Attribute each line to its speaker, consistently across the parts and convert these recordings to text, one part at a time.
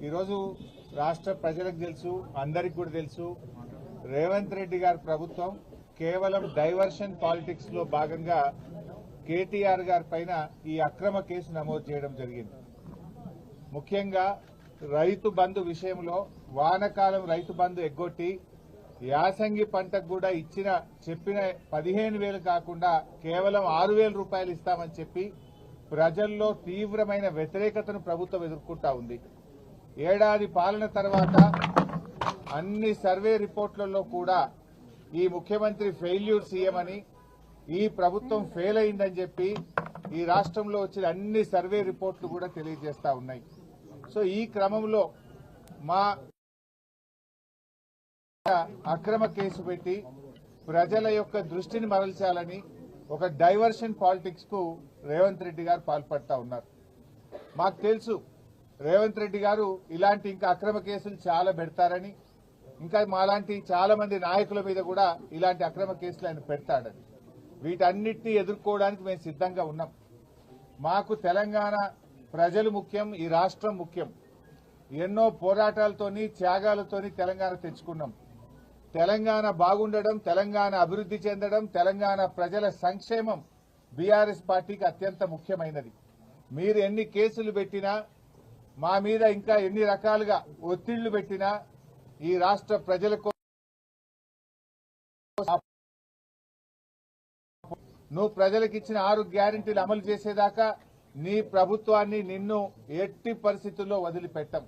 Speaker 1: ఈరోజు రాష్ట్ర ప్రజలకు తెలుసు, అందరికి కూడా తెలుసు, రేవంత్ రెడ్డి గారి ప్రభుత్వం కేవలం డైవర్షన్ పాలిటిక్స్ లో భాగంగా కేటీఆర్ గారి పైన ఈ అక్రమ కేసు నమోదు చేయడం జరిగింది. ముఖ్యంగా రైతు బంధు విషయంలో వానకాలం రైతు బంధు ఎగ్గొట్టి యాసంగి పంటకు కూడా చెప్పిన 15,000 కాకుండా కేవలం 6,000 రూపాయలు ఇస్తామని చెప్పి ప్రజల్లో తీవ్రమైన వ్యతిరేకతను ప్రభుత్వం ఎదుర్కొంటా ఉంది. ఏడాది పాలన తర్వాత అన్ని సర్వే రిపోర్ట్లలో కూడా ఈ ముఖ్యమంత్రి ఫెయిల్యూర్ సీఎం అని, ఈ ప్రభుత్వం ఫెయిల్ అయిందని చెప్పి ఈ రాష్ట్రంలో వచ్చిన అన్ని సర్వే రిపోర్ట్లు కూడా తెలియజేస్తా ఉన్నాయి. సో ఈ క్రమంలో మా అక్రమ కేసు పెట్టి ప్రజల యొక్క దృష్టిని మరల్చాలని ఒక డైవర్షన్ పాలిటిక్స్ కు రేవంత్ రెడ్డి గారు పాల్పడతా ఉన్నారు. మాకు తెలుసు రేవంత్ రెడ్డి గారు ఇలాంటి ఇంకా అక్రమ కేసులు చాలా పెడతారని, ఇంకా మాలాంటి చాలా మంది నాయకుల మీద కూడా ఇలాంటి అక్రమ కేసులు ఆయన పెడతాడని. వీటన్నిటినీ ఎదుర్కోవడానికి మేము సిద్ధంగా ఉన్నాం. మాకు తెలంగాణ ప్రజలు ముఖ్యం, ఈ రాష్ట్రం ముఖ్యం. ఎన్నో పోరాటాలతోని త్యాగాలతోని తెలంగాణ తెచ్చుకున్నాం. తెలంగాణ బాగుండడం, తెలంగాణ అభివృద్ధి చెందడం, తెలంగాణ ప్రజల సంక్షేమం బీఆర్ఎస్ పార్టీకి అత్యంత ముఖ్యమైనది. మీరు ఎన్ని కేసులు పెట్టినా, మా మీద ఇంకా ఎన్ని రకాలుగా ఒత్తిళ్లు పెట్టినా ఈ రాష్ట్ర ప్రజలకు నువ్వు ప్రజలకు ఇచ్చిన 6 గ్యారెంటీలు అమలు చేసేదాకా నీ ప్రభుత్వాన్ని నిన్ను ఎట్టి పరిస్థితుల్లో వదిలిపెట్టం.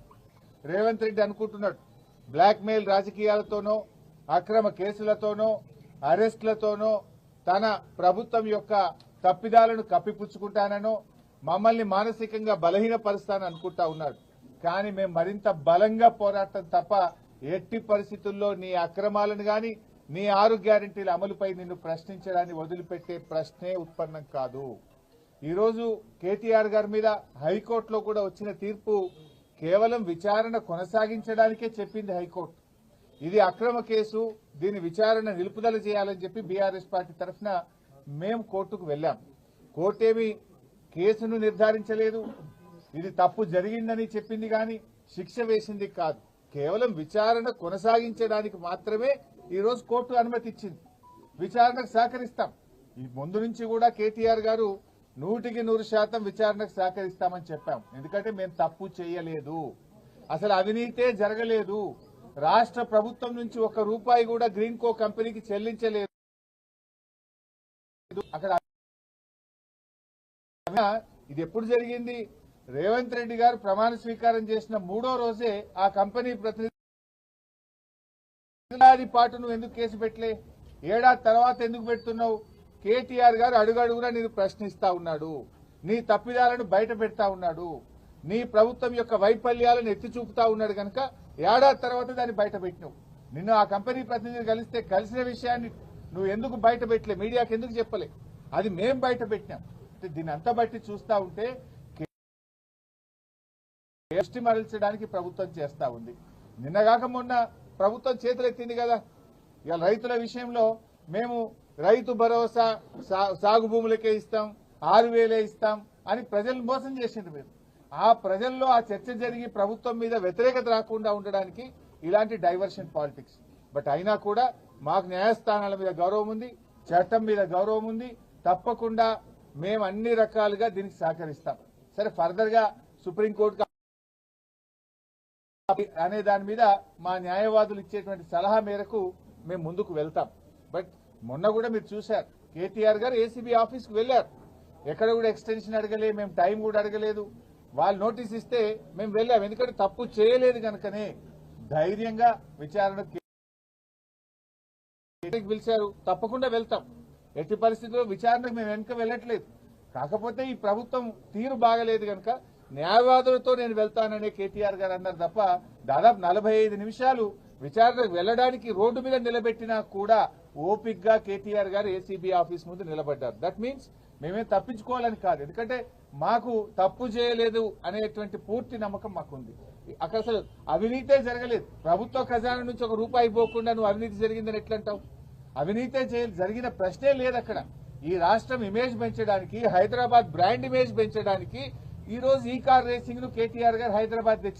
Speaker 1: రేవంత్ రెడ్డి అనుకుంటున్నాడు బ్లాక్ మెయిల్ రాజకీయాలతోనో, అక్రమ కేసులతోనో, అరెస్టులతోనో తన ప్రభుత్వం యొక్క తప్పిదాలను కప్పిపుచ్చుకుంటానో, మమ్మల్ని మానసికంగా బలహీనపరుస్తానని అనుకుంటా ఉన్నాడు. కానీ మేము మరింత బలంగా పోరాటం తప్ప ఎట్టి పరిస్థితుల్లో నీ అక్రమాలను గాని, నీ 6 గ్యారెంటీల అమలుపై నిన్ను ప్రశ్నించడాన్ని వదిలిపెట్టే ప్రశ్నే ఉత్పన్నం కాదు. ఈరోజు కేటీఆర్ గారి మీద హైకోర్టులో కూడా వచ్చిన తీర్పు కేవలం విచారణ కొనసాగించడానికే చెప్పింది హైకోర్టు. ఇది అక్రమ కేసు, దీని విచారణ నిలుపుదల చేయాలని చెప్పి బీఆర్ఎస్ పార్టీ తరఫున మేము కోర్టుకు వెళ్లాం. కోర్టేమి కేసును నిర్ధారించలేదు, ఇది తప్పు జరిగిందని చెప్పింది కానీ శిక్ష వేసింది కాదు. కేవలం విచారణ కొనసాగించడానికి మాత్రమే ఈరోజు కోర్టు అనుమతి ఇచ్చింది. విచారణకు సహకరిస్తాం. ఈ ముందు నుంచి కూడా కేటీఆర్ గారు 100% విచారణకు సహకరిస్తామని చెప్పాం. ఎందుకంటే మేము తప్పు చేయలేదు, అసలు అవినీతే జరగలేదు, రాష్ట్ర ప్రభుత్వం నుంచి 1 రూపాయి కూడా గ్రీన్ కో కంపెనీకి చెల్లించలేదు. అక్కడ ఇది ఎప్పుడు జరిగింది? రేవంత్ రెడ్డి గారు ప్రమాణ స్వీకారం చేసిన 3వ రోజే ఆ కంపెనీ ప్రతినిధి ఏడాది పాటు నువ్వు ఎందుకు కేసు పెట్టలే, ఏడాది తర్వాత ఎందుకు పెడుతున్నావు? కేటీఆర్ గారు అడుగడుగునా నేను ప్రశ్నిస్తా ఉన్నాడు, నీ తప్పిదాలను బయట పెడతా ఉన్నాడు, నీ ప్రభుత్వం యొక్క వైఫల్యాలను ఎత్తి చూపుతా ఉన్నాడు. కనుక ఏడాది తర్వాత దాన్ని బయట పెట్టినావు. నిన్ను ఆ కంపెనీ ప్రతినిధి కలిసిన విషయాన్ని నువ్వు ఎందుకు బయట పెట్టలే, మీడియాకి ఎందుకు చెప్పలే? అది మేం బయట పెట్టినాం. దీన్ని అంతా బట్టి చూస్తా ఉంటే దృష్టి మరల్చడానికి ప్రభుత్వం చేస్తా ఉంది. నిన్నగాక మొన్న ప్రభుత్వం చేతులెత్తింది కదా. ఇవాళ రైతుల విషయంలో మేము రైతు భరోసా సాగు భూములకే ఇస్తాం, 6,000 ఇస్తాం అని ప్రజలను మోసం చేసింది. మీరు ఆ ప్రజల్లో ఆ చర్చ జరిగి ప్రభుత్వం మీద వ్యతిరేకత రాకుండా ఉండడానికి ఇలాంటి డైవర్షన్ పాలిటిక్స్. బట్ అయినా కూడా మాకు న్యాయస్థానాల మీద గౌరవం ఉంది, చట్టం మీద గౌరవం ఉంది. తప్పకుండా మేము అన్ని రకాలుగా దీనికి సహకరిస్తాం. సరే, ఫర్దర్ గా సుప్రీంకోర్టు అనే దాని మీద మా న్యాయవాదులు ఇచ్చేటువంటి సలహా మేరకు మేము ముందుకు వెళ్తాం. బట్ మొన్న కూడా మీరు చూశారు, కేటీఆర్ గారు ఏసీబీ ఆఫీస్కి వెళ్లారు. ఎక్కడ కూడా ఎక్స్టెన్షన్ అడగలే, మేము టైం కూడా అడగలేదు. వాళ్ళు నోటీస్ ఇస్తే మేము వెళ్ళాం. ఎందుకంటే తప్పు చేయలేదు కనుకనే ధైర్యంగా విచారణకు పిలిచారు. తప్పకుండా వెళ్తాం. ఎట్టి పరిస్థితుల్లో విచారణకు మేము వెనుక వెళ్ళట్లేదు. కాకపోతే ఈ ప్రభుత్వం తీరు బాగలేదు కనుక న్యాయవాదులతో నేను వెళ్తాననే కేటీఆర్ గారు అన్నారు తప్ప దాదాపు 45 నిమిషాలు విచారణకు వెళ్లడానికి రోడ్డు మీద నిలబెట్టినా కూడా ఓపిక్ గా కేటీఆర్ గారు ఏసీబీ ఆఫీస్ ముందు నిలబడ్డారు. దట్ మీన్స్ మేమే తప్పించుకోవాలని కాదు, ఎందుకంటే మాకు తప్పు చేయలేదు అనేటువంటి పూర్తి నమ్మకం మాకుంది. అక్కడ అసలు అవినీతే జరగలేదు. ప్రభుత్వ ఖజానా నుంచి 1 రూపాయి పోకుండా నువ్వు అవినీతి జరిగిందని ఎట్లంటావు? అవినీతే జరిగిన ప్రశ్నే లేదు అక్కడ. ఈ రాష్ట్రం ఇమేజ్ పెంచడానికి, హైదరాబాద్ బ్రాండ్ ఇమేజ్ పెంచడానికి ఈ రోజు ఈ కార్ రేసింగ్ ను కేటీఆర్ గారు హైదరాబాద్ తెచ్చారు.